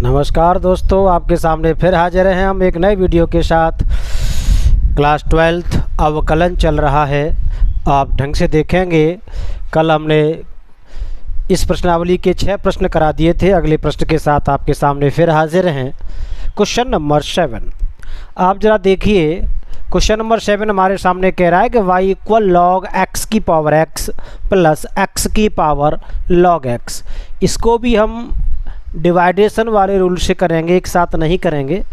नमस्कार दोस्तों, आपके सामने फिर हाजिर हैं हम एक नए वीडियो के साथ। क्लास 12th अवकलन चल रहा है। आप ढंग से देखेंगे, कल हमने इस प्रश्नावली के 6 प्रश्न करा दिए थे। अगले प्रश्न के साथ आपके सामने फिर हाजिर हैं। क्वेश्चन नंबर 7 आप ज़रा देखिए। क्वेश्चन नंबर 7 हमारे सामने कह रहा है कि y इक्वल लॉग x की पावर x प्लस x की पावर लॉग x। इसको भी हम डिवाइडेशन वाले रूल से करेंगे, एक साथ नहीं करेंगे।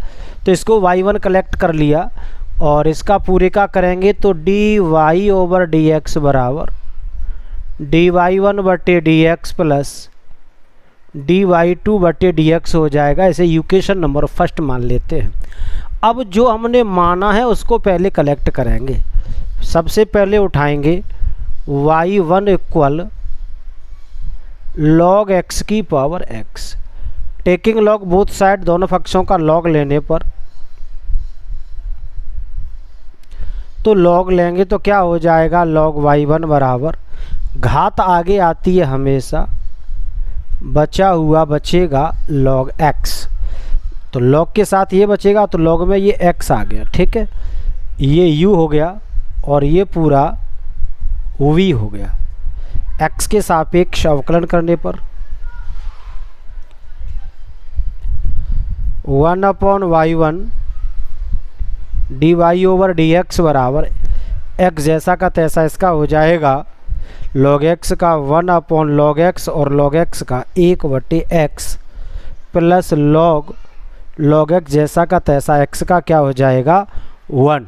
तो इसको y1 कलेक्ट कर लिया और इसका पूरे का करेंगे तो dy ओवर dx बराबर dy1 बटे dx प्लस dy2 बटे dx हो जाएगा। इसे इक्वेशन नंबर फर्स्ट मान लेते हैं। अब जो हमने माना है उसको पहले कलेक्ट करेंगे। सबसे पहले उठाएंगे y1 इक्वल लॉग x की power x। Taking log both side, दोनों पक्षों का लॉग लेने पर तो लॉग लेंगे तो क्या हो जाएगा, लॉग y1 बराबर घात आगे आती है हमेशा, बचा हुआ बचेगा लॉग x। तो लॉग के साथ ये बचेगा तो लॉग में ये x आ गया, ठीक है। ये u हो गया और ये पूरा v हो गया। x के सापेक्ष अवकलन करने पर 1/y1 dy ओवर dx बराबर x जैसा का तैसा इसका हो जाएगा log x का 1/log x और log x का 1/x प्लस log x जैसा का तैसा x का क्या हो जाएगा 1।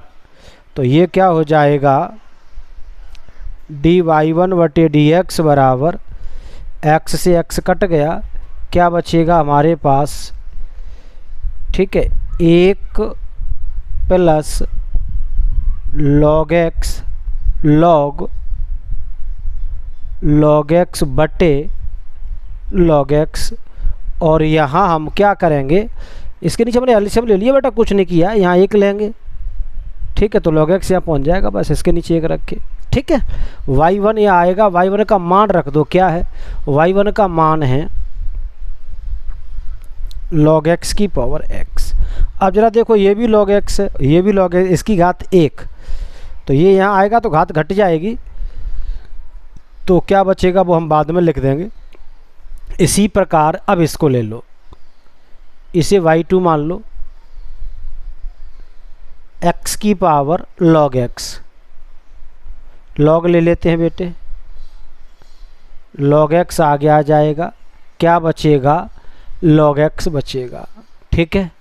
तो ये क्या हो जाएगा dy1 बटे dx बराबर x से x कट गया, क्या बचेगा हमारे पास, ठीक है, 1 प्लस log x बटे log x। और यहाँ हम क्या करेंगे, इसके नीचे हमने एलसीएम ले लिया बेटा, कुछ नहीं किया, यहाँ 1 लेंगे, ठीक है। तो log x यहाँ पहुँच जाएगा, बस इसके नीचे 1 रख के, ठीक है। y1 यहाँ आएगा, y1 का मान रख दो, क्या है y1 का मान है log x की पावर x। अब जरा देखो, ये भी log x है, ये भी log x, इसकी घात 1, तो ये यहाँ आएगा तो घात घट जाएगी, तो क्या बचेगा वो हम बाद में लिख देंगे। इसी प्रकार अब इसको ले लो, इसे y2 मान लो, x की पावर log x, log ले लेते हैं बेटे, log x आगे आ जाएगा, क्या बचेगा log x बचेगा, ठीक है।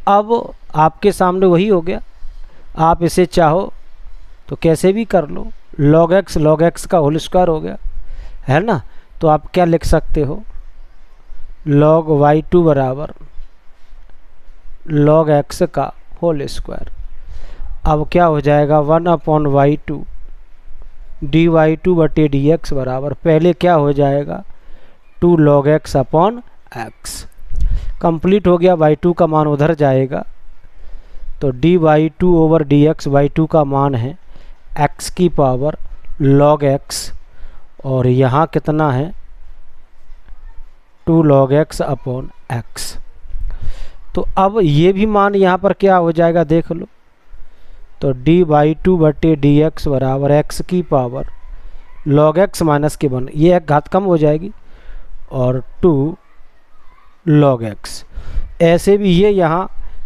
अब आपके सामने वही हो गया, आप इसे चाहो तो कैसे भी कर लो, log x का होल स्क्वायर हो गया, है ना। तो आप क्या लिख सकते हो, log y2 बराबर log x का होल स्क्वायर। अब क्या हो जाएगा 1/y2 dy2 बटे dx बराबर, पहले क्या हो जाएगा 2 log x upon x। Complete हो गया, y2 का मान उधर जाएगा, तो dy2 ओवर dx y2 का मान है x की पावर log x, और यहाँ कितना है 2 log x अपॉन x। तो अब ये भी मान यहाँ पर क्या हो जाएगा देख लो, तो dy2 बटे dx बराबर x की पावर log x माइनस के 1, ये एक घात कम हो जाएगी, और 2 log x। ऐसे भी ये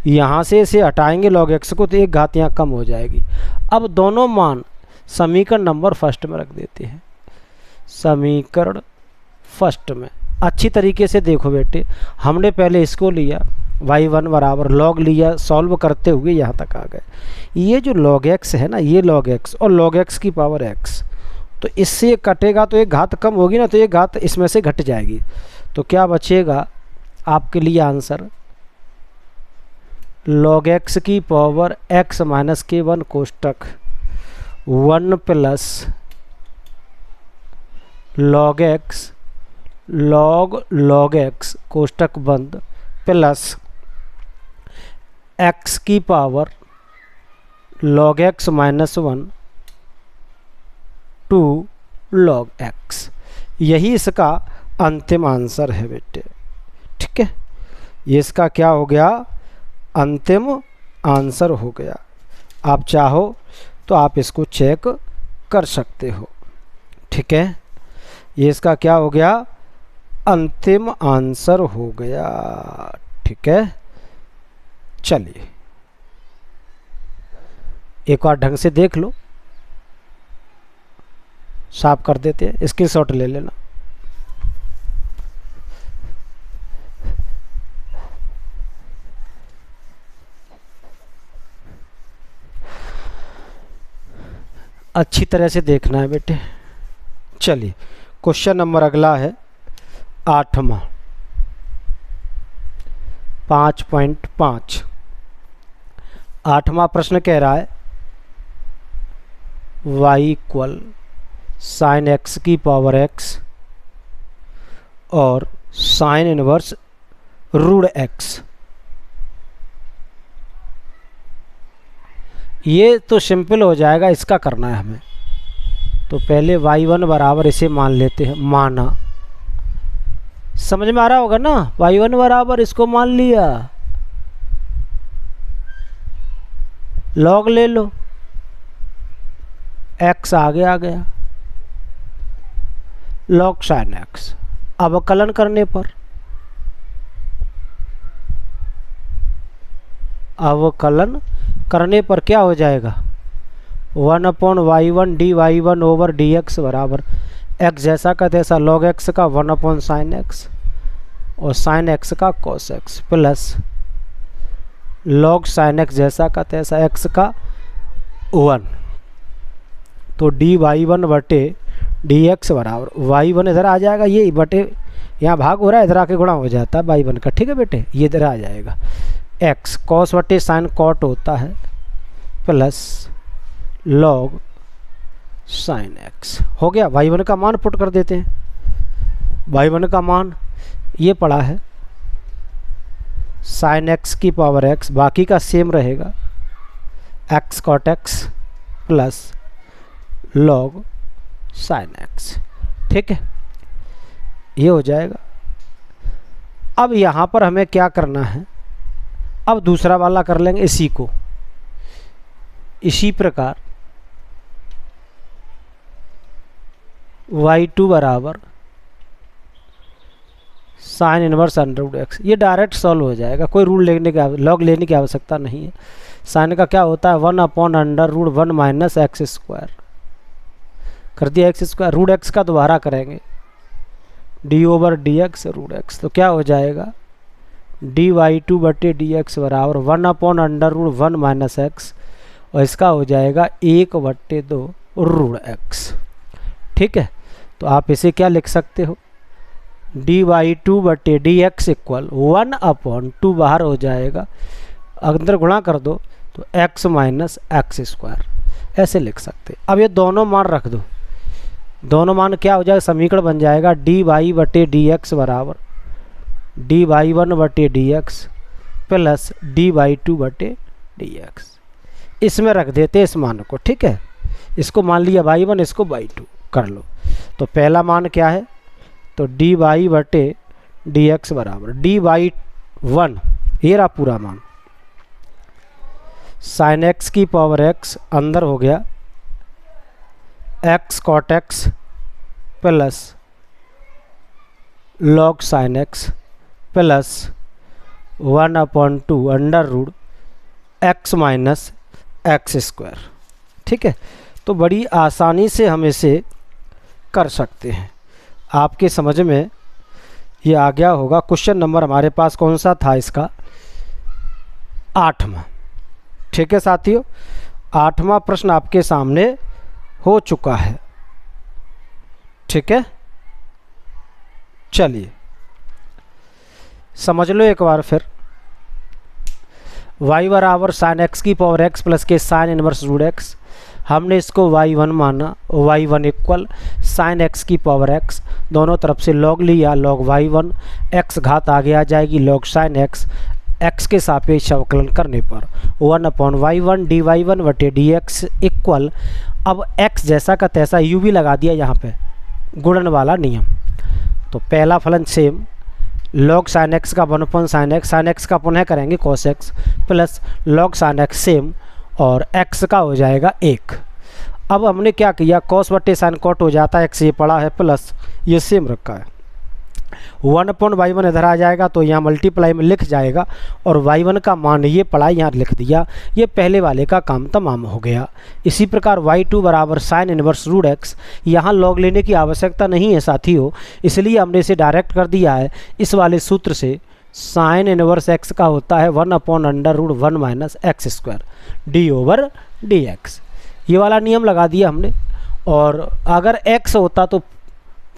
यहाँ से इसे हटाएंगे log x को, तो एक घात यहाँ कम हो जाएगी। अब दोनों मान समीकरण नंबर फर्स्ट में रख देते हैं। समीकरण फर्स्ट में अच्छी तरीके से देखो बेटे, हमने पहले इसको लिया y1 बराबर log लिया, सॉल्व करते हुए यहाँ तक आ गए। ये जो log x है ना, ये log x और log x की पावर x, तो इससे कटेगा तो एक घात कम होगी ना, तो एक घात इसमें से घट जाएगी। तो क्या बचेगा आपके लिए आंसर log x की पावर x माइनस के 1 कोष्टक 1 प्लस log x कोष्टक बंद प्लस x की power log x minus 1 2 log x। यही इसका अंतिम आंसर है बेटे, ठीक है। ये इसका क्या हो गया, अंतिम आंसर हो गया। आप चाहो तो आप इसको चेक कर सकते हो। ठीक है, ये इसका क्या हो गया, अंतिम आंसर हो गया। ठीक है, चलिए एक बार ढंग से देख लो, साफ कर देते हैं, स्क्रीनशॉट ले लेना। अच्छी तरह से देखना है बेटे। चलिए क्वेश्चन नंबर अगला है 8वां 5.5। 8वां प्रश्न कह रहा है y इक्वल साइन एक्स की पावर x और साइन इनवर्स रूट x। ये तो सिंपल हो जाएगा, इसका करना है हमें। तो पहले y1 बराबर इसे मान लेते हैं, माना, समझ में आ रहा होगा ना, y1 बराबर इसको मान लिया, लॉग ले लो, x आगे आ गया, लॉग साइन x। अवकलन करने पर क्या हो जाएगा, 1/y1 dy1 ओवर dx बराबर x जैसा का तैसा log x का 1/sin x और sin x का cos x plus log sin x जैसा का तैसा x का 1। तो dy1 बटे dx बराबर y1 इधर आ जाएगा, ये बटे यहाँ भाग हो रहा है, इधर आके गुणा हो जाता है y1 का। ठीक है बेटे, ये इधर आ जाएगा, x cos बटे sin cot होता है प्लस log sin x हो गया। y1 का मान पुट कर देते हैं, y1 का मान ये पड़ा है sin x की पावर x, बाकी का सेम रहेगा, x cot x plus log sin x। ठीक है, ये हो जाएगा। अब यहाँ पर हमें क्या करना है, अब दूसरा वाला कर लेंगे इसी को, इसी प्रकार y2 बराबर sine inverse under root x. ये डायरेक्ट सॉल्व हो जाएगा, कोई रूल लेने की लॉग लेने की आवश्यकता नहीं है। साइन का क्या होता है, 1/√1 माइनस एक्स स्क्वायर, कर दिया एक्स स्क्वायर, रूट एक्स का दोबारा करेंगे, d over d x root x. तो क्या हो जाएगा, dy2 बटे डी एक्स बराबर 1/√1 माइनस एक्स और इसका हो जाएगा 1/2 रूट एक्स। ठीक है, तो आप इसे क्या लिख सकते हो, dy2 बटे डी एक्स इक्वल 1/2 बाहर हो जाएगा, अंदर गुणा कर दो तो x माइनस एक्स स्क्वायर, ऐसे लिख सकते। अब ये दोनों मान रख दो, दोनों मान क्या हो जाएगा, समीकरण बन जाएगा dy बटे डी एक्स बराबर dy1 बटे डी एक्स प्लस dy2 बटे डी एक्स। इसमें रख देते इस मान को। ठीक है, इसको मान लिया y1, इसको y2 कर लो। तो पहला मान क्या है, तो dy बटे डी एक्स बराबर dy1, ये रहा पूरा मान, साइन x की पावर x अंदर हो गया x cot x plus log sin x plus 1/2 under root x minus x square. ठीक है, तो बड़ी आसानी से हम इसे कर सकते हैं, आपके समझ में ये आ गया होगा। क्वेश्चन नंबर हमारे पास कौन सा था, इसका 8वां। ठीक है साथियों, 8वां प्रश्न आपके सामने हो चुका है। ठीक है, चलिए समझ लो एक बार फिर, y बराबर साइन एक्स की पावर x प्लस के साइन इनवर्स रूट x। हमने इसको y1 माना, y1 इक्वल साइन x की पावर x, दोनों तरफ से log लिया, log y1, x घात आगे आ जाएगी log साइन x, x के सापेक्ष अवकलन करने पर 1/y1 dy1 बटे dx इक्वल, अब x जैसा का तैसा u भी लगा दिया यहाँ पे, गुणन वाला नियम। तो पहला फलन सेम, log sin x का 1/sin x का पुनः करेंगे cos x plus log sin x same, और x का हो जाएगा 1। अब हमने क्या किया, cos बटे sin cot हो जाता है, x ये पड़ा है प्लस ये सेम रखा है, 1/y1 इधर आ जाएगा तो यहाँ मल्टीप्लाई में लिख जाएगा, और y1 का मान ये पड़ा यहाँ लिख दिया। ये पहले वाले का काम तमाम हो गया। इसी प्रकार y2 बराबर साइन इनवर्स रूट x, यहाँ लॉग लेने की आवश्यकता नहीं है साथियों, इसलिए हमने इसे डायरेक्ट कर दिया है इस वाले सूत्र से। साइन इनवर्स x का होता है 1/√1 - x² d/dx, ये वाला नियम लगा दिया हमने। और अगर x होता तो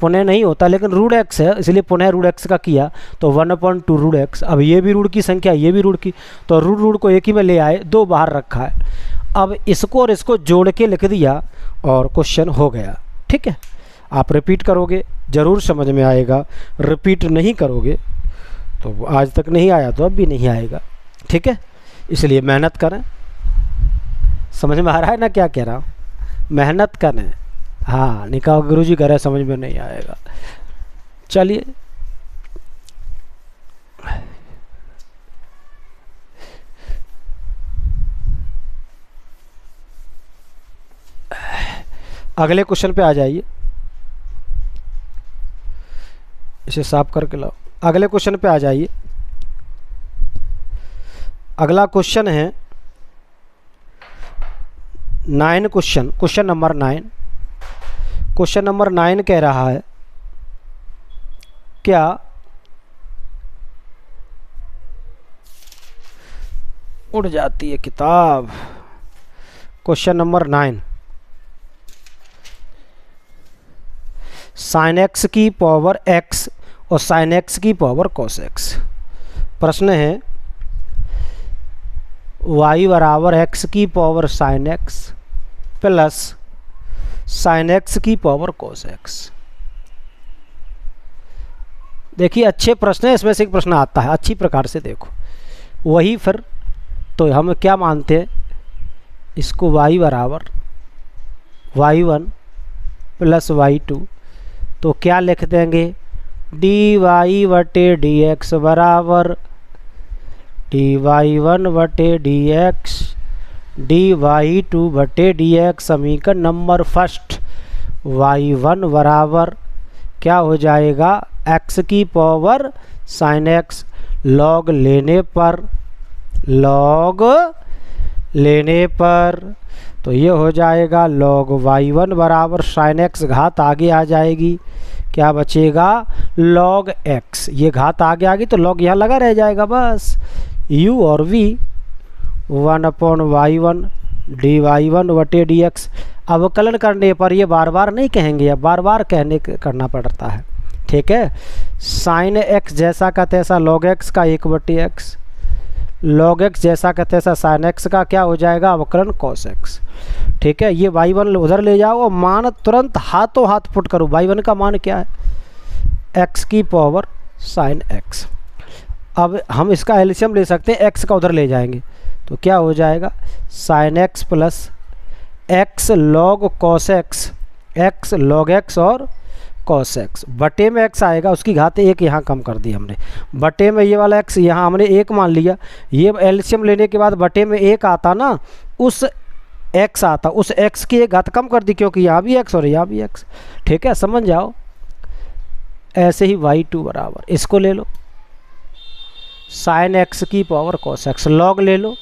पुनः नहीं होता, लेकिन रूट x है इसलिए पुनः रूट x का किया, तो 1/√x। अब ये भी रूट की संख्या, ये भी रूट की, तो रूट को एक ही में ले आए, 2 बाहर रखा है। अब इसको और इसको जोड़ के लिख दिया और क्वेश्चन हो गया। ठीक है, आप रिपीट करोगे ज़रूर समझ में आएगा, रिपीट नहीं करोगे तो आज तक नहीं आया तो अब भी नहीं आएगा। ठीक है, इसलिए मेहनत करें। समझ में आ रहा है ना क्या कह रहा हूँ, मेहनत करें। हाँ, निकाह गुरुजी कह रहे समझ में नहीं आएगा। चलिए अगले क्वेश्चन पे आ जाइए, इसे साफ करके लाओ। अगले क्वेश्चन पे आ जाइए। अगला क्वेश्चन है 9 क्वेश्चन नंबर 9। क्वेश्चन नंबर 9 कह रहा है, क्या उड़ जाती है किताब। क्वेश्चन नंबर 9, साइन एक्स की पावर x और साइन एक्स की पावर cos x। प्रश्न है y बराबर x की power sine x plus sign x की पावर cos x। देखिए अच्छे प्रश्न है, इसमें से एक प्रश्न आता है, अच्छी प्रकार से देखो। वही फिर तो हम क्या मानते हैं, इसको y बराबर y1 प्लस y2, तो क्या लिख देंगे, dy/dx बराबर dy1/dx dy2/dx। समीकरण नंबर फर्स्ट, y1 बराबर क्या हो जाएगा, x की पावर साइन x, लॉग लेने पर तो ये हो जाएगा log y1 बराबर साइन x, घात आगे आ जाएगी, क्या बचेगा log x। ये घात आगे आ गई तो log यहाँ लगा रह जाएगा बस, u और v 1/y1 dy1/dx। अवकलन करने पर ये बार बार नहीं कहेंगे, अब बार बार करना पड़ता है। ठीक है, साइन x जैसा का तैसा log x का 1/x, log x जैसा का तैसा साइन x का क्या हो जाएगा, अवकलन cos x। ठीक है, ये y1 उधर ले जाओ और मान तुरंत हाथों हाथ पुट करो। y1 का मान क्या है, x की पावर साइन x। अब हम इसका एलसीएम ले सकते हैं, x का उधर ले जाएंगे तो क्या हो जाएगा, sine x plus x log cos x, x log x और cos x, बटे में x आएगा, उसकी घात 1 यहाँ कम कर दी हमने, बटे में ये वाला x यहाँ हमने 1 मान लिया। ये एलसीएम लेने के बाद बटे में 1 आता ना, उस x आता, उस x की 1 घात कम कर दी, क्योंकि यहाँ भी x और यहाँ भी x। ठीक है, समझ जाओ। ऐसे ही y2 बराबर, इसको ले लो साइन x की पावर cos x, log ले लो,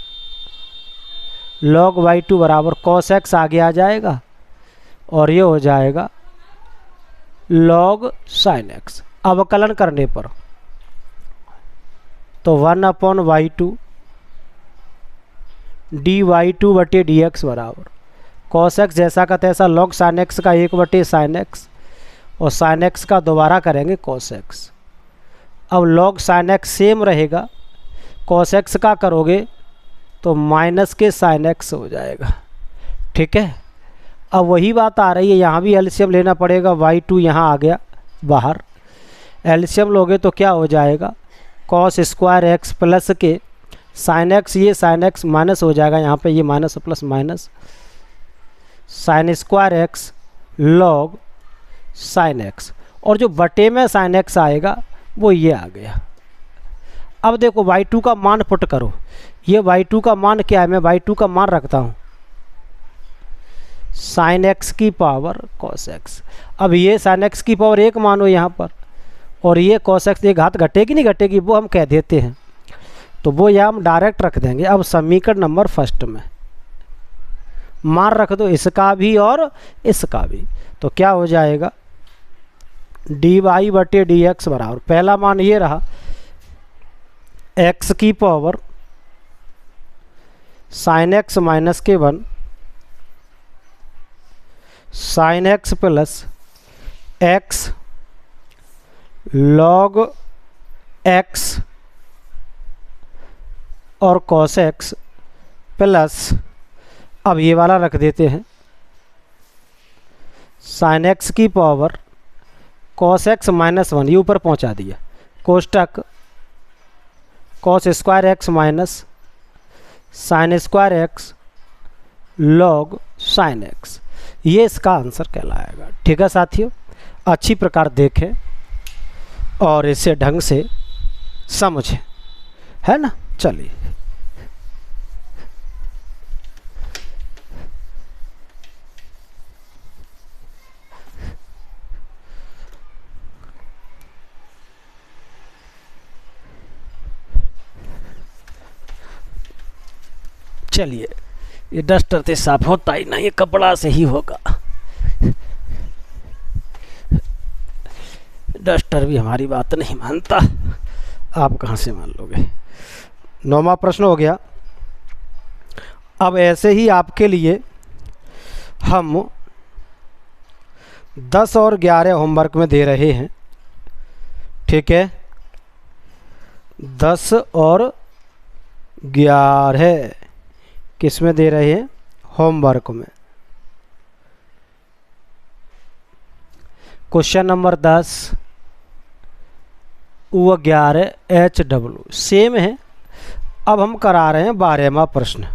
log y2 बराबर cos x आगे आ जाएगा और ये हो जाएगा log sin x। अवकलन करने पर तो 1/y2 dy2/dx बराबर cos x जैसा का तैसा log sin x का 1/sin x और sin x का दोबारा करेंगे cos x। अब log sin x सेम रहेगा, cos x का करोगे तो माइनस के sin x हो जाएगा। ठीक है, अब वही बात आ रही है, यहाँ भी एलसीएम लेना पड़ेगा, y2 यहाँ आ गया बाहर, एलसीएम लोगे तो क्या हो जाएगा, cos स्क्वायर x प्लस के साइन x, ये साइन x माइनस हो जाएगा, यहाँ पे ये minus plus minus, sine square x log sine x, और जो बटे में साइन x आएगा वो ये आ गया। अब देखो y2 का मान पुट करो, ये y2 का मान क्या है, मैं y2 का मान रखता हूँ sin x की पावर cos x। अब ये sin x की पावर 1 मानो यहाँ पर, और ये cos x, ये घात घटेगी नहीं घटेगी, वो हम कह देते हैं, तो वो यहाँ हम डायरेक्ट रख देंगे। अब समीकरण नंबर फर्स्ट में मान रख दो इसका भी और इसका भी, तो क्या हो जाएगा dy बटे dx बराबर, पहला मान ये रहा x की पावर sin x माइनस के 1 sin x plus x log x और cos x प्लस, अब ये वाला रख देते हैं sin x की पावर cos x माइनस 1, ये ऊपर पहुंचा दिया, कोष्टक cos square x minus sin square x log sin x, ये इसका आंसर कहलाएगा। ठीक है साथियों, अच्छी प्रकार देखें और इसे ढंग से समझें, है ना। चलिए चलिए, ये डस्टर से साफ होता ही नहीं, ये कपड़ा से ही होगा। डस्टर भी हमारी बात नहीं मानता, आप कहाँ से मान लोगे। 9वां प्रश्न हो गया। अब ऐसे ही आपके लिए हम 10 और 11 होमवर्क में दे रहे हैं। ठीक है, 10 और 11 किस में दे रहे हैं, होमवर्क में। क्वेश्चन नंबर 10 व 11 HW सेम है। अब हम करा रहे हैं 12वां प्रश्न,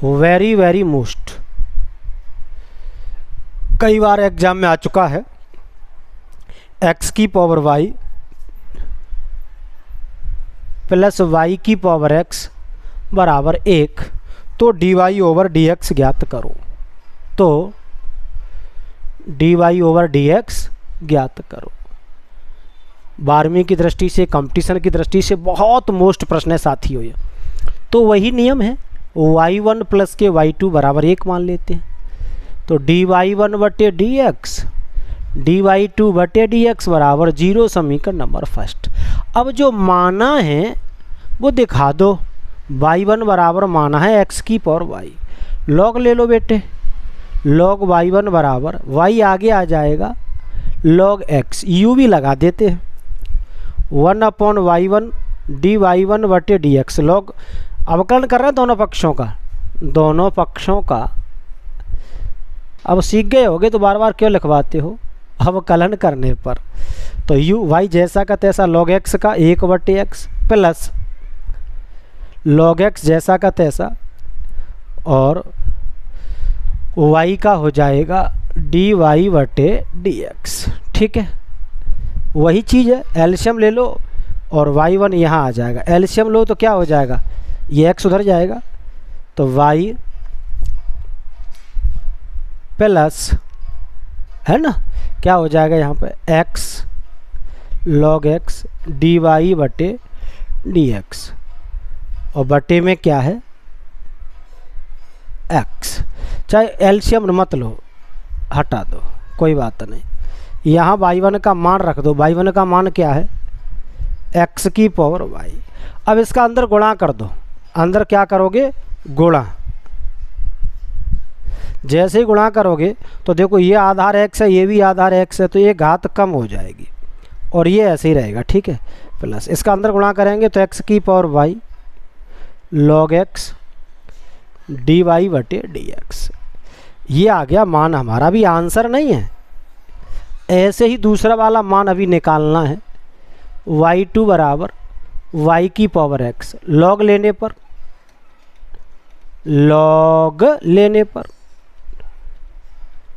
वेरी वेरी मोस्ट, कई बार एग्जाम में आ चुका है। x की पावर y प्लस y की पावर x बराबर 1, तो dy ओवर dx ज्ञात करो। तो dy ओवर dx ज्ञात करो। 12वीं की दृष्टि से, कंपटीशन की दृष्टि से बहुत मोस्ट प्रश्न है साथियों ये। तो वही नियम है, y1 प्लस के y2 बराबर 1 मान लेते हैं। तो dy1 बटे dx dy2 बटे dx बराबर 0, समीकरण नंबर फर्स्ट। अब जो माना है वो दिखा दो। y1 बराबर माना है x की पावर y, log ले लो बेटे, log y1 बराबर y आगे आ जाएगा log x, u भी लगा देते हैं 1/y1 dy1 बटे dx, log अवकलन कर रहे हैं दोनों पक्षों का। अब सीख गए होगे तो बार बार क्यों लिखवाते हो अवकलन करने पर। तो u y जैसा का तैसा log x का 1/x प्लस log x जैसा का तैसा, और y का हो जाएगा dy बटे dx। ठीक है, वही चीज़ है, एल्शियम ले लो और y1 यहाँ आ जाएगा। एल्शियम लो तो क्या हो जाएगा, ये x उधर जाएगा, तो y प्लस, है ना, क्या हो जाएगा यहाँ पे x log x dy बटे dx, और बटे में क्या है x। चाहे एल्शियम मत लो, हटा दो, कोई बात नहीं। यहाँ y1 का मान रख दो। y1 का मान क्या है, x की पावर y। अब इसका अंदर गुणा कर दो। अंदर क्या करोगे, गुणा। जैसे ही गुणा करोगे तो देखो ये आधार x है, ये भी आधार x है, तो ये घात कम हो जाएगी और ये ऐसे ही रहेगा। ठीक है, प्लस इसका अंदर गुणा करेंगे तो x की power y log x dy बटे dx, ये आ गया मान हमारा। भी आंसर नहीं है, ऐसे ही दूसरा वाला मान अभी निकालना है। y2 बराबर y की पावर x, log लेने पर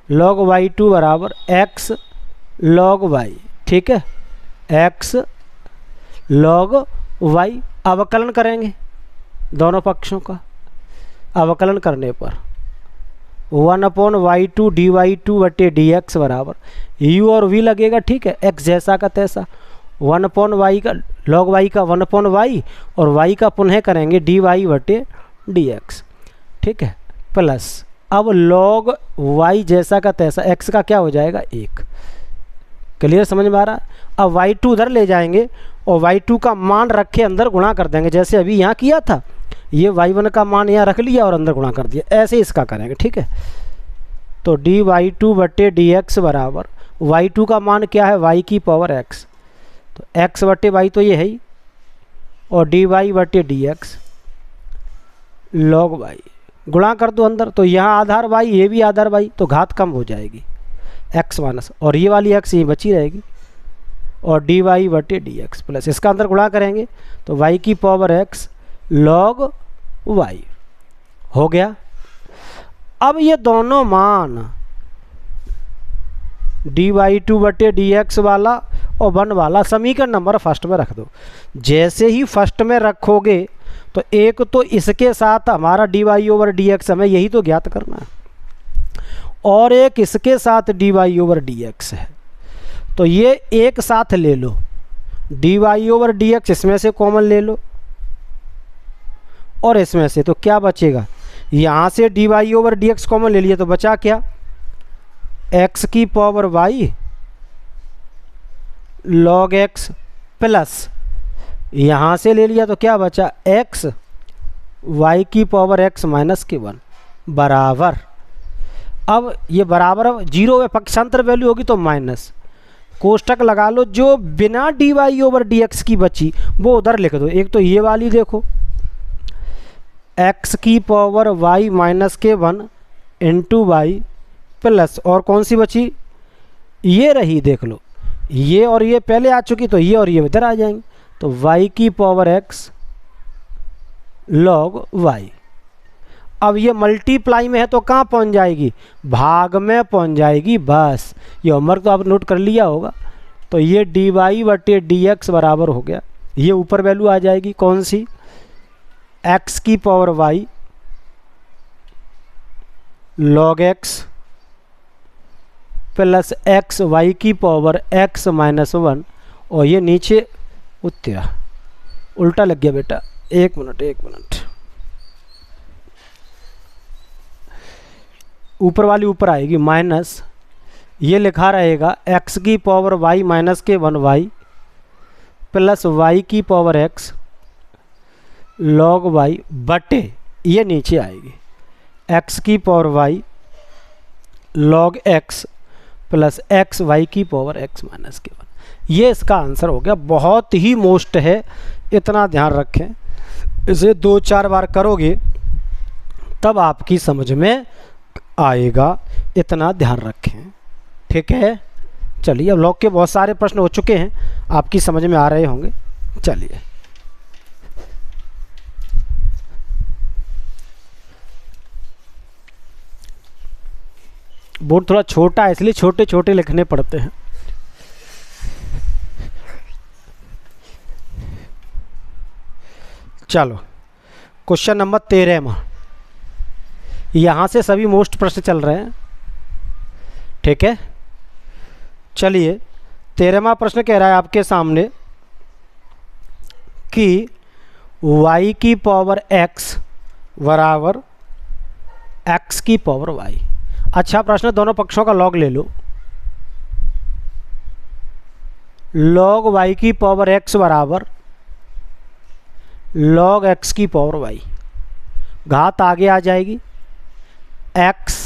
log y2 बराबर x log y, ठीक है, x log y। अवकलन करेंगे दोनों पक्षों का, अवकलन करने पर 1/y2 dy2 बटे dx बराबर u और v लगेगा, ठीक है, x जैसा का तैसा, 1/y का log y का 1/y और y का पुनः करेंगे dy बटे dx, ठीक है, प्लस अब log y जैसा का तैसा, x का क्या हो जाएगा 1। क्लियर, समझ में आ रहा है। अब y2 उधर ले जाएंगे और y2 का मान रखे अंदर गुणा कर देंगे, जैसे अभी यहाँ किया था, ये y1 का मान यहाँ रख लिया और अंदर गुणा कर दिया, ऐसे इसका करेंगे, ठीक है। तो dy2 बटे dx बराबर y2 का मान क्या है y की पावर x, तो x बटे y तो ये है ही, और dy बटे dx log y, गुणा कर दो अंदर, तो यहाँ आधार y, ये भी आधार y, तो घात कम हो जाएगी x माइनस, और ये वाली x ये बची रहेगी, और dy बटे dx प्लस इसका अंदर गुणा करेंगे तो y की पावर x log y हो गया। अब ये दोनों मान dy2 बटे dx वाला और 1 वाला समीकरण नंबर फर्स्ट में रख दो। जैसे ही फर्स्ट में रखोगे तो एक तो इसके साथ हमारा dy ओवर dx हमें यही तो ज्ञात करना है, और एक इसके साथ dy ओवर dx है, तो ये एक साथ ले लो, dy ओवर dx इसमें से कॉमन ले लो, और इसमें से तो क्या बचेगा, यहाँ से dy ओवर dx कॉमन ले लिया तो बचा क्या, x की power y log x plus यहाँ से ले लिया तो क्या बचा x y की पावर x माइनस के 1 बराबर। अब ये बराबर, अब जीरो है, पक्षांतर वैल्यू होगी तो माइनस, कोष्टक लगा लो, जो बिना dy ओवर dx की बची वो उधर लिख दो। एक तो ये वाली देखो, x की पावर y माइनस के 1 इंटू वाई प्लस, और कौन सी बची, ये रही, देख लो, ये और ये पहले आ चुकी, तो ये और ये इधर आ जाएंगे, तो y की पावर x log y। अब ये मल्टीप्लाई में है तो कहाँ पहुँच जाएगी, भाग में पहुँच जाएगी, बस। ये होमवर्क तो आप नोट कर लिया होगा। तो ये dy बटे dx बराबर हो गया, ये ऊपर वैल्यू आ जाएगी कौन सी, x की power y log x plus x y की पावर x माइनस 1, और ये नीचे उत्तरा उल्टा लग गया बेटा, एक मिनट, ऊपर वाली ऊपर आएगी माइनस, ये लिखा रहेगा x की पावर y माइनस के 1y प्लस y की पावर x log y बटे, ये नीचे आएगी x की power y log x plus x y की पावर x माइनस के 1। ये इसका आंसर हो गया। बहुत ही मोस्ट है, इतना ध्यान रखें, इसे 2-4 बार करोगे तब आपकी समझ में आएगा, इतना ध्यान रखें, ठीक है। चलिए, अब लॉग के बहुत सारे प्रश्न हो चुके हैं, आपकी समझ में आ रहे होंगे। चलिए, बोर्ड थोड़ा छोटा है इसलिए छोटे छोटे लिखने पड़ते हैं। चलो, क्वेश्चन नंबर 13 यहाँ से सभी मोस्ट प्रश्न चल रहे हैं, ठीक है। चलिए, 13वां प्रश्न कह रहा है आपके सामने कि y की पावर x बराबर x की पावर y। अच्छा प्रश्न, दोनों पक्षों का लॉग ले लो, log y की पावर x बराबर log x की पावर y, घात आगे आ जाएगी, x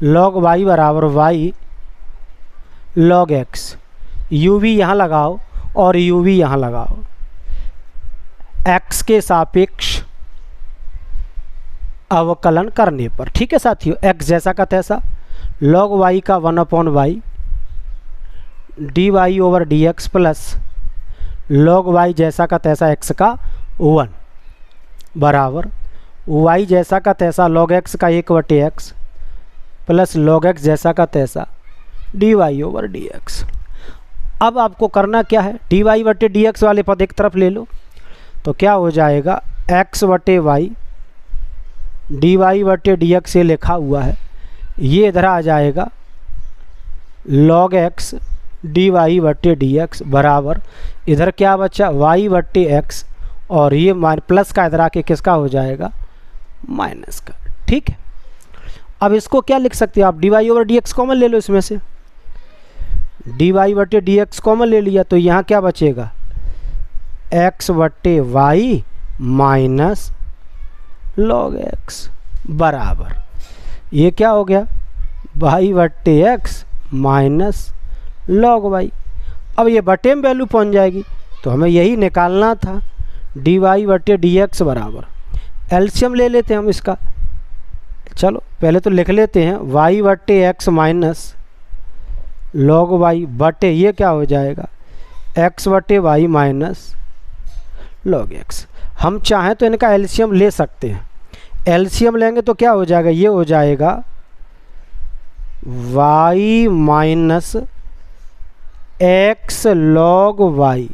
log y बराबर y log x, u v यहाँ लगाओ और u v यहाँ लगाओ, x के सापेक्ष अवकलन करने पर, ठीक है साथियों, x जैसा का तैसा, log y का 1/y dy over dx plus log y जैसा का तैसा x का 1 बराबर y जैसा का तैसा log x का 1/x प्लस log x जैसा का तैसा d y over d x. अब आपको करना क्या है, डी वाई बटे डी एक्स वाले पद एक तरफ ले लो, तो क्या हो जाएगा एक्स बटे वाई, डी वाई बटे डी एक्स ये लिखा हुआ है, ये इधर आ जाएगा लॉग एक्स डी वाई बटे डी एक्स बराबर इधर क्या बचा वाई बटे एक्स, और ये प्लस का इधर आके किसका हो जाएगा माइनस का। ठीक है, अब इसको क्या लिख सकते हो आप, d y over d x common ले लो, इसमें से डी वाई बटे डी एक्स कॉमन ले लिया, तो यहाँ क्या बचेगा एक्स बटे वाई माइनस लॉग एक्स बराबर ये क्या हो गया वाई बटे एक्स माइनस लॉग वाई। अब ये बटे में वैल्यू पहुँच जाएगी, तो हमें यही निकालना था, डी वाई बटे डी एक्स बराबर एलसीएम ले लेते हैं हम इसका। चलो पहले तो लिख लेते हैं वाई बटे एक्स माइनस लॉग वाई बटे ये क्या हो जाएगा एक्स बटे वाई माइनस लॉग एक्स। हम चाहें तो इनका एलसीएम ले सकते हैं, एलसीएम लेंगे तो क्या हो जाएगा, ये हो जाएगा y minus x log y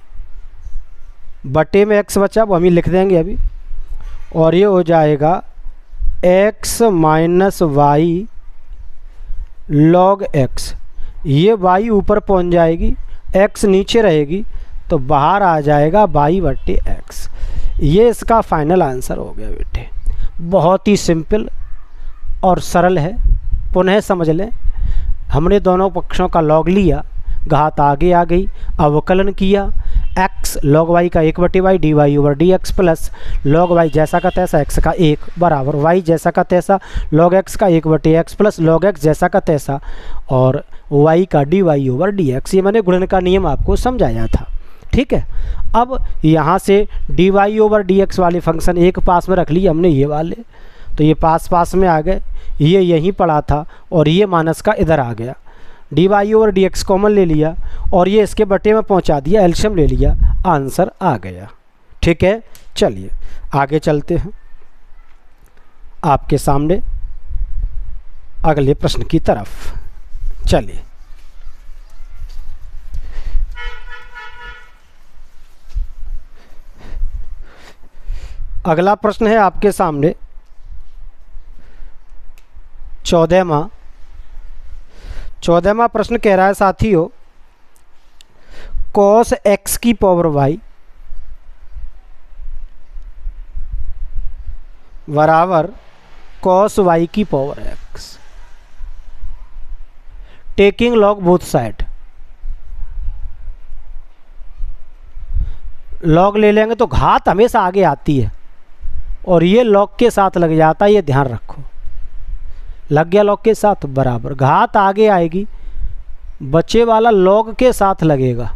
बटे में एक्स बचा वो हम ही लिख देंगे अभी, और ये हो जाएगा x minus y log x, ये वाई ऊपर पहुंच जाएगी एक्स नीचे रहेगी, तो बाहर आ जाएगा वाई बटे एक्स। ये इसका फाइनल आंसर हो गया बेटे, बहुत ही सिंपल और सरल है। पुनः समझ लें, हमने दोनों पक्षों का लॉग लिया, घात आगे आ गई, अवकलन किया, एक्स लॉग वाई का 1/y d y over d x plus log y जैसा का तैसा एक्स का 1 बराबर वाई जैसा का तैसा लॉग एक्स का 1/x प्लस लॉग एक्स जैसा का तैसा और वाई का d y over d x. ये मैंने गुणन का नियम आपको समझाया था। ठीक है, अब यहाँ से d y over d x वाले फंक्शन एक पास में रख लिए हमने ये वाले, तो ये पास पास में आ गए, ये यहीं पड़ा था और ये माइनस का इधर आ गया, d y over d x common ले लिया और ये इसके बटे में पहुंचा दिया, एलसीएम ले लिया, आंसर आ गया। ठीक है, चलिए आगे चलते हैं आपके सामने अगले प्रश्न की तरफ। चलिए अगला प्रश्न है आपके सामने 14वां प्रश्न कह रहा है साथियों, cos x की पावर y बराबर cos y की power x, taking log both side. Log ले लेंगे तो घात हमेशा आगे आती है और ये लॉग के साथ लग जाता है, ये ध्यान रखो, लग गया लॉग के साथ बराबर, घात आगे आएगी, बच्चे वाला लॉग के साथ लगेगा,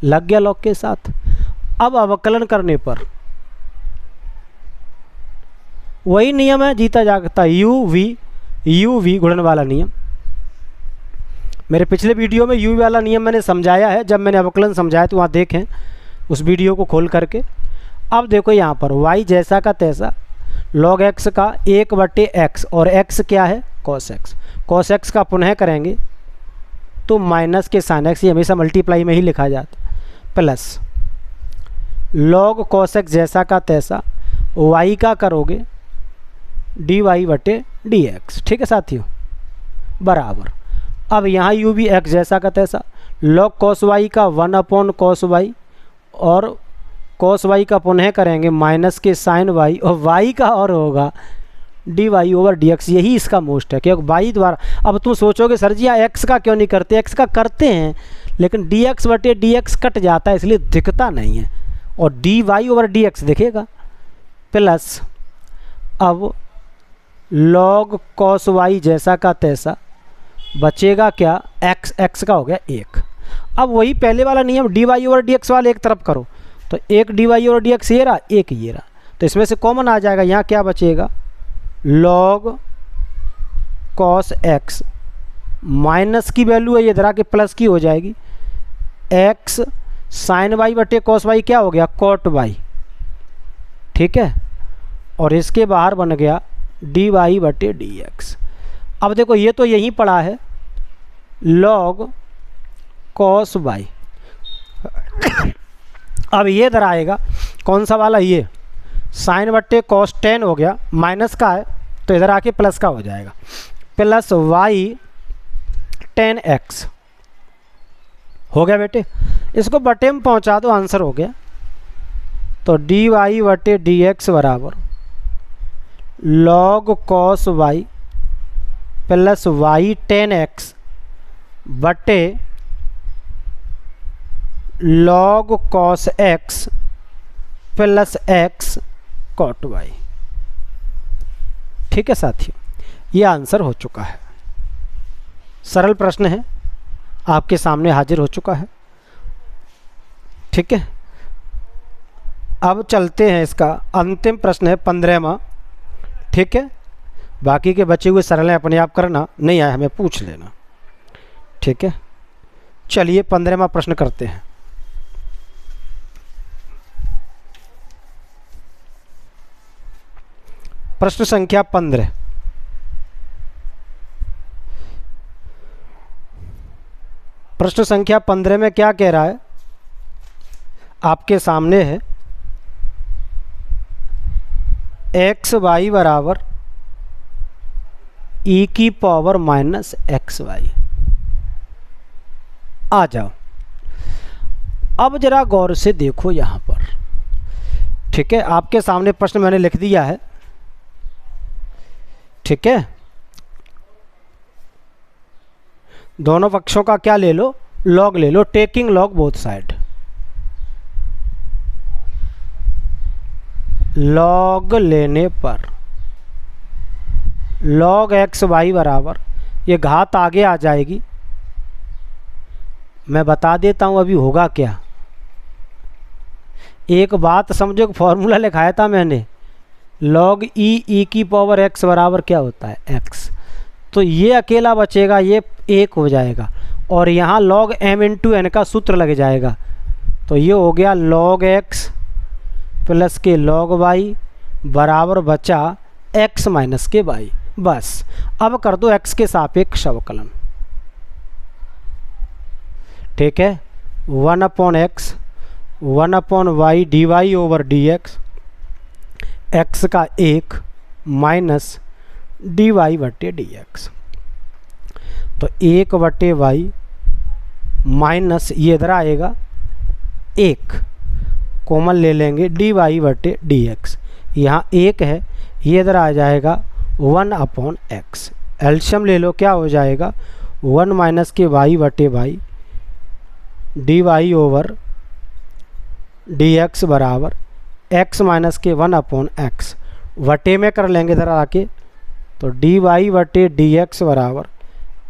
लग गया लॉग के साथ। अब अवकलन करने पर वही नियम है जीता जागता, यू वी गुणन वाला नियम। मेरे पिछले वीडियो में यू वाला नियम मैंने समझाया है, जब मैंने अवकलन समझाया तो वहाँ देखें उस वीडियो को खोल करके। अब देखो यहाँ पर y जैसा का तैसा log x का 1/x और x क्या है cos x, cos x का पुनः करेंगे तो माइनस के साइन x, ये हमेशा मल्टीप्लाई में ही लिखा जाता, प्लस log cos x जैसा का तैसा y का करोगे dy/dx। ठीक है साथियों, बराबर अब यहाँ u भी x जैसा का तैसा log cos y का 1/cos y और cos y का पुनः करेंगे माइनस के साइन y और y का और होगा dy/dx। यही इसका मोस्ट है, क्योंकि y द्वारा, अब तुम सोचोगे सर जी यहाँ x का क्यों नहीं करते, x का करते हैं लेकिन dx/dx कट जाता है इसलिए दिखता नहीं है, और dy/dx दिखेगा, प्लस अब log cos y जैसा का तैसा बचेगा क्या x का हो गया 1। अब वही पहले वाला नियम dy/dx वाले एक तरफ करो, तो एक dy/dx ये रहा, एक ये रहा, तो इसमें से कॉमन आ जाएगा, यहाँ क्या बचेगा log cos x माइनस की वैल्यू है ये इधर आके प्लस की हो जाएगी, x sin y/cos y क्या हो गया cot y। ठीक है, और इसके बाहर बन गया dy/dx। अब देखो ये तो यहीं पड़ा है, log cos y। अब ये इधर आएगा, कौन सा वाला, ये साइन बट्टे cos tan हो गया, माइनस का है तो इधर आके प्लस का हो जाएगा, प्लस y tan x हो गया बेटे। इसको बटे में पहुंचा दो, आंसर हो गया। तो dy बटे dx बराबर log cos y plus y tan x बटे log cos x plus x cot y। ठीक है साथियों, ये आंसर हो चुका है। सरल प्रश्न है, आपके सामने हाजिर हो चुका है। ठीक है, अब चलते हैं, इसका अंतिम प्रश्न है 15वां। ठीक है, बाकी के बचे हुए सरल हैं, अपने आप करना, नहीं आया हमें पूछ लेना। ठीक है, चलिए 15वां प्रश्न करते हैं। प्रश्न संख्या 15। प्रश्न संख्या 15 में क्या कह रहा है, आपके सामने है एक्स वाई बराबर ई की पावर माइनस एक्स वाई। आ जाओ, अब जरा गौर से देखो यहाँ पर। ठीक है, आपके सामने प्रश्न मैंने लिख दिया है। ठीक है, दोनों पक्षों का क्या ले लो, लॉग ले लो, taking log both side. Log लेने पर log एक्स वाई बराबर, ये घात आगे आ जाएगी। मैं बता देता हूँ अभी होगा क्या। एक बात समझो, फॉर्मूला लिखाया था मैंने, log ई की पावर x बराबर क्या होता है, x। तो ये अकेला बचेगा, ये 1 हो जाएगा, और यहाँ log m इंटू n का सूत्र लग जाएगा। तो ये हो गया log x प्लस के log y बराबर बचा x माइनस के y। बस अब कर दो x के सापेक्ष अवकलन। ठीक है, 1/x 1/y dy over dx, x का 1 माइनस dy बटे dx। तो 1/y माइनस ये इधर आएगा 1, कॉमन ले लेंगे, dy बटे dx। यहाँ 1 है, ये इधर आ जाएगा 1/x। एल्शियम ले लो, क्या हो जाएगा 1 माइनस के y बटे y dy ओवर dx बराबर x माइनस के 1/x। वटे में कर लेंगे इधर आके, तो dy बटे dx बराबर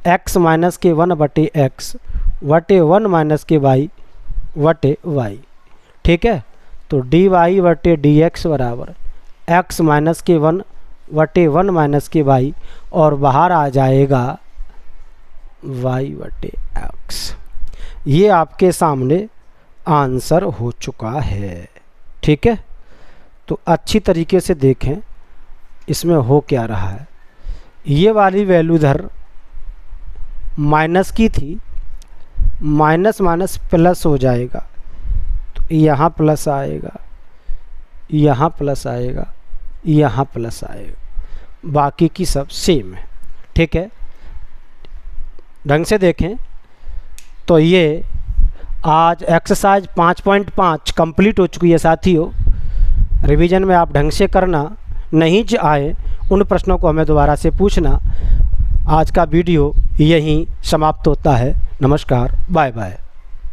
x माइनस के 1/x वटे 1 माइनस के y वटे y। ठीक है, तो dy बटे dx बराबर x माइनस के 1 वटे 1 माइनस के y, और बाहर आ जाएगा y बटे x। ये आपके सामने आंसर हो चुका है। ठीक है, तो अच्छी तरीके से देखें इसमें हो क्या रहा है। ये वाली वैल्यू इधर माइनस की थी, माइनस माइनस प्लस हो जाएगा, तो यहाँ प्लस आएगा, यहाँ प्लस आएगा, यहाँ प्लस आएगा, बाकी की सब सेम है। ठीक है, ढंग से देखें तो ये आज एक्सरसाइज 5.5 कंप्लीट हो चुकी है साथियों। रिवीजन में आप ढंग से करना, नहीं आए उन प्रश्नों को हमें दोबारा से पूछना। आज का वीडियो यहीं समाप्त होता है। नमस्कार, बाय बाय।